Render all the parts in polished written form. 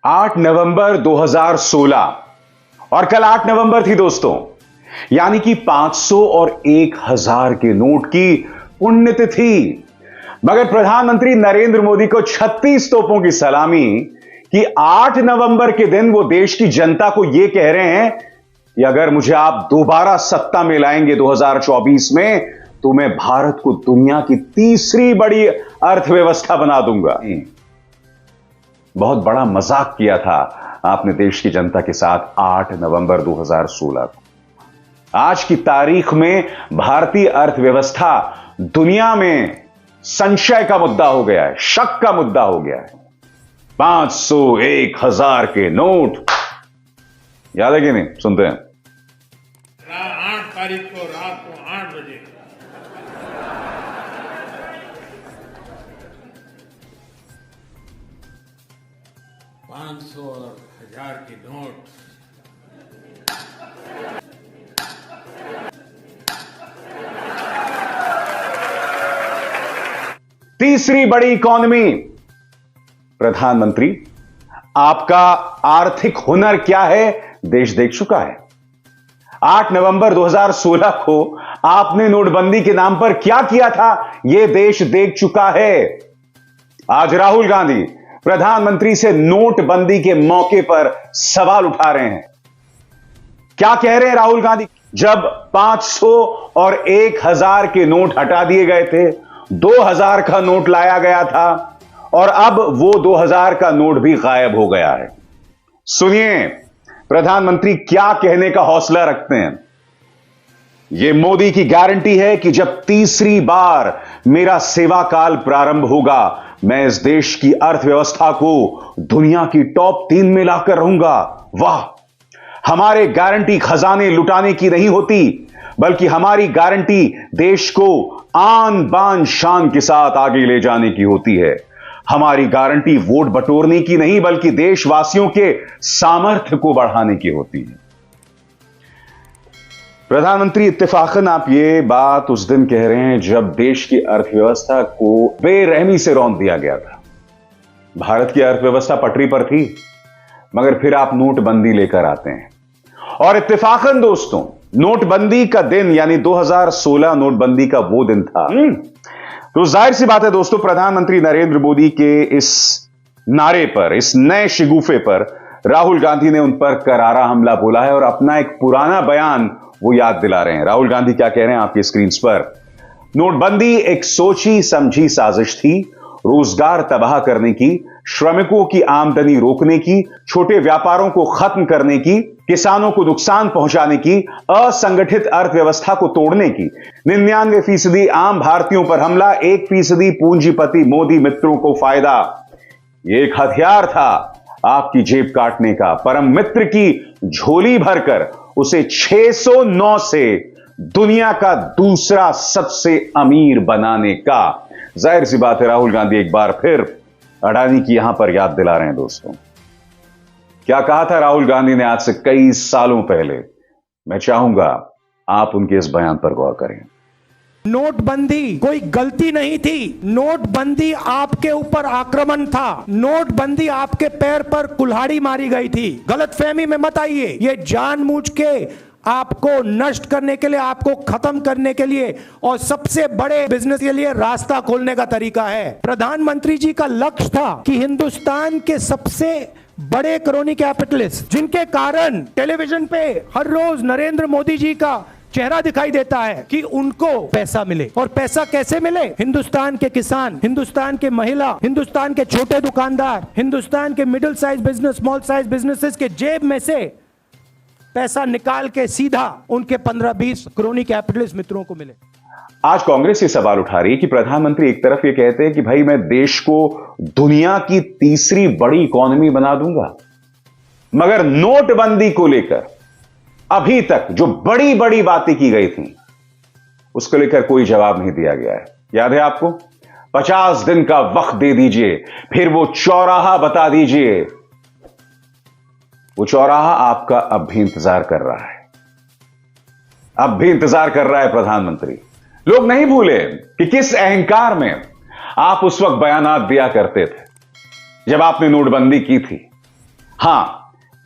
8 नवंबर 2016 और कल 8 नवंबर थी दोस्तों, यानी कि 500 और 1000 के नोट की पुण्यतिथि। मगर प्रधानमंत्री नरेंद्र मोदी को 36 तोपों की सलामी कि 8 नवंबर के दिन वो देश की जनता को यह कह रहे हैं कि अगर मुझे आप दोबारा सत्ता में लाएंगे 2024 में, तो मैं भारत को दुनिया की तीसरी बड़ी अर्थव्यवस्था बना दूंगा। बहुत बड़ा मजाक किया था आपने देश की जनता के साथ 8 नवंबर 2016 को। आज की तारीख में भारतीय अर्थव्यवस्था दुनिया में संशय का मुद्दा हो गया है, शक का मुद्दा हो गया है। 500 1000 के नोट याद है कि नहीं? सुनते हैं। 8 तारीख को रात को 8 बजे $500 और 1000 के नोट तीसरी बड़ी इकॉनमी। प्रधानमंत्री, आपका आर्थिक हुनर क्या है देश देख चुका है। 8 नवंबर 2016 को आपने नोटबंदी के नाम पर क्या किया था, यह देश देख चुका है। आज राहुल गांधी प्रधानमंत्री से नोटबंदी के मौके पर सवाल उठा रहे हैं। क्या कह रहे हैं राहुल गांधी? जब 500 और 1000 के नोट हटा दिए गए थे, 2000 का नोट लाया गया था और अब वो 2000 का नोट भी गायब हो गया है। सुनिए प्रधानमंत्री क्या कहने का हौसला रखते हैं। यह मोदी की गारंटी है कि जब तीसरी बार मेरा सेवा काल प्रारंभ होगा, मैं इस देश की अर्थव्यवस्था को दुनिया की टॉप 3 में लाकर रहूंगा। वाह, हमारे गारंटी खजाने लुटाने की नहीं होती, बल्कि हमारी गारंटी देश को आन बान शान के साथ आगे ले जाने की होती है। हमारी गारंटी वोट बटोरने की नहीं, बल्कि देशवासियों के सामर्थ्य को बढ़ाने की होती है। प्रधानमंत्री, इत्तेफाकन आप ये बात उस दिन कह रहे हैं जब देश की अर्थव्यवस्था को बेरहमी से रौंद दिया गया था। भारत की अर्थव्यवस्था पटरी पर थी, मगर फिर आप नोटबंदी लेकर आते हैं। और इत्तेफाकन दोस्तों, नोटबंदी का दिन यानी 2016 नोटबंदी का वो दिन था। तो जाहिर सी बात है दोस्तों, प्रधानमंत्री नरेंद्र मोदी के इस नारे पर, इस नए शिगुफे पर राहुल गांधी ने उन पर करारा हमला बोला है और अपना एक पुराना बयान वो याद दिला रहे हैं। राहुल गांधी क्या कह रहे हैं आपकी स्क्रीन पर। नोटबंदी एक सोची समझी साजिश थी, रोजगार तबाह करने की, श्रमिकों की आमदनी रोकने की, छोटे व्यापारों को खत्म करने की, किसानों को नुकसान पहुंचाने की, असंगठित अर्थव्यवस्था को तोड़ने की। 99% आम भारतीयों पर हमला, 1% पूंजीपति मोदी मित्रों को फायदा। यह एक हथियार था आपकी जेब काटने का, परम मित्र की झोली भरकर उसे 609 से दुनिया का दूसरा सबसे अमीर बनाने का। जाहिर सी बात है राहुल गांधी एक बार फिर अडानी की यहां पर याद दिला रहे हैं दोस्तों। क्या कहा था राहुल गांधी ने आज से कई सालों पहले? मैं चाहूंगा आप उनके इस बयान पर गौर करें। नोटबंदी कोई गलती नहीं थी। नोटबंदी आपके ऊपर आक्रमण था। नोटबंदी आपके पैर पर कुल्हाड़ी मारी गई थी। गलतफहमी में मत आइए। ये जानबूझ के आपको नष्ट करने के लिए, आपको खत्म करने के लिए और सबसे बड़े बिजनेस के लिए रास्ता खोलने का तरीका है। प्रधानमंत्री जी का लक्ष्य था कि हिंदुस्तान के सबसे बड़े क्रोनी कैपिटलिस्ट, जिनके कारण टेलीविजन पे हर रोज नरेंद्र मोदी जी का चेहरा दिखाई देता है, कि उनको पैसा मिले। और पैसा कैसे मिले? हिंदुस्तान के किसान, हिंदुस्तान के महिला, हिंदुस्तान के छोटे दुकानदार, हिंदुस्तान के middle size business, small size businesses के जेब में से पैसा निकाल के सीधा उनके 15-20 क्रोनी कैपिटलिस्ट मित्रों को मिले। आज कांग्रेस ये सवाल उठा रही है कि प्रधानमंत्री एक तरफ ये कहते हैं कि भाई मैं देश को दुनिया की तीसरी बड़ी इकॉनमी बना दूंगा, मगर नोटबंदी को लेकर अभी तक जो बड़ी बड़ी बातें की गई थी उसको लेकर कोई जवाब नहीं दिया गया है। याद है आपको? 50 दिन का वक्त दे दीजिए, फिर वो चौराहा बता दीजिए। वो चौराहा आपका अब भी इंतजार कर रहा है, अब भी इंतजार कर रहा है प्रधानमंत्री। लोग नहीं भूले कि किस अहंकार में आप उस वक्त बयानात दिया करते थे जब आपने नोटबंदी की थी। हां,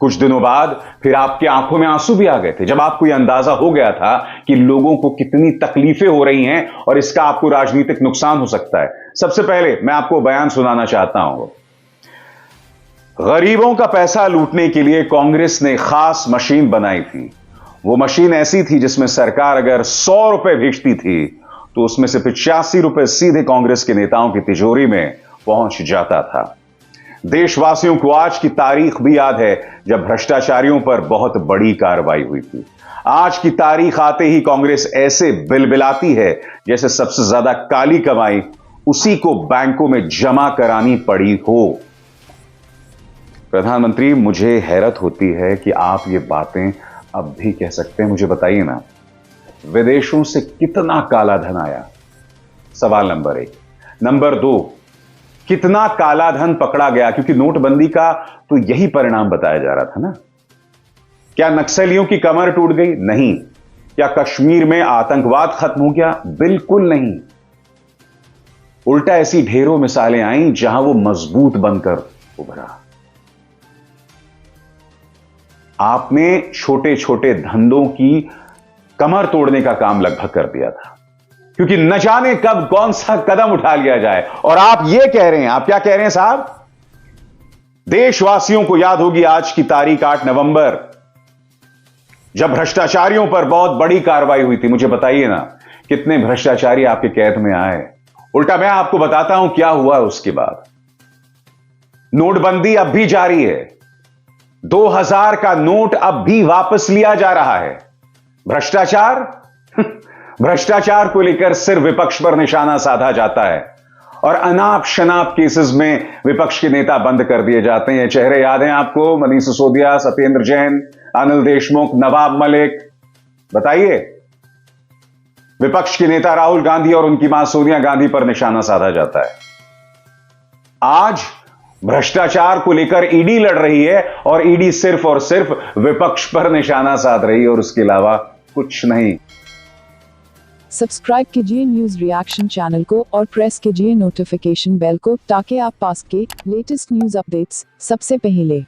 कुछ दिनों बाद फिर आपकी आंखों में आंसू भी आ गए थे जब आपको यह अंदाजा हो गया था कि लोगों को कितनी तकलीफें हो रही हैं और इसका आपको राजनीतिक नुकसान हो सकता है। सबसे पहले मैं आपको बयान सुनाना चाहता हूं। गरीबों का पैसा लूटने के लिए कांग्रेस ने खास मशीन बनाई थी। वो मशीन ऐसी थी जिसमें सरकार अगर 100 रुपए भेजती थी तो उसमें से 85 रुपए सीधे कांग्रेस के नेताओं की तिजोरी में पहुंच जाता था। देशवासियों को आज की तारीख भी याद है जब भ्रष्टाचारियों पर बहुत बड़ी कार्रवाई हुई थी। आज की तारीख आते ही कांग्रेस ऐसे बिलबिलाती है जैसे सबसे ज्यादा काली कमाई उसी को बैंकों में जमा करानी पड़ी हो। प्रधानमंत्री, मुझे हैरत होती है कि आप ये बातें अब भी कह सकते हैं। मुझे बताइए ना, विदेशों से कितना काला धन आया? सवाल नंबर 1। नंबर 2, कितना काला धन पकड़ा गया? क्योंकि नोटबंदी का तो यही परिणाम बताया जा रहा था ना। क्या नक्सलियों की कमर टूट गई? नहीं। क्या कश्मीर में आतंकवाद खत्म हो गया? बिल्कुल नहीं। उल्टा ऐसी ढेरों मिसालें आई जहां वो मजबूत बनकर उभरा। आपने छोटे छोटे धंधों की कमर तोड़ने का काम लगभग कर दिया था, क्योंकि न जाने कब कौन सा कदम उठा लिया जाए। और आप ये कह रहे हैं, आप क्या कह रहे हैं साहब? देशवासियों को याद होगी आज की तारीख 8 नवंबर, जब भ्रष्टाचारियों पर बहुत बड़ी कार्रवाई हुई थी। मुझे बताइए ना, कितने भ्रष्टाचारी आपके कैद में आए? उल्टा मैं आपको बताता हूं क्या हुआ उसके बाद। नोटबंदी अब भी जारी है। 2000 का नोट अब भी वापस लिया जा रहा है। भ्रष्टाचार भ्रष्टाचार को लेकर सिर्फ विपक्ष पर निशाना साधा जाता है और अनाप शनाप केसेस में विपक्ष के नेता बंद कर दिए जाते हैं। चेहरे याद हैं आपको? मनीष सिसोदिया, सत्येंद्र जैन, अनिल देशमुख, नवाब मलिक। बताइए, विपक्ष के नेता राहुल गांधी और उनकी मां सोनिया गांधी पर निशाना साधा जाता है। आज भ्रष्टाचार को लेकर ईडी लड़ रही है और ईडी सिर्फ और सिर्फ विपक्ष पर निशाना साध रही है और उसके अलावा कुछ नहीं। सब्सक्राइब कीजिए न्यूज रिएक्शन चैनल को और प्रेस कीजिए नोटिफिकेशन बेल को ताकि आप पास के लेटेस्ट न्यूज अपडेट्स सबसे पहले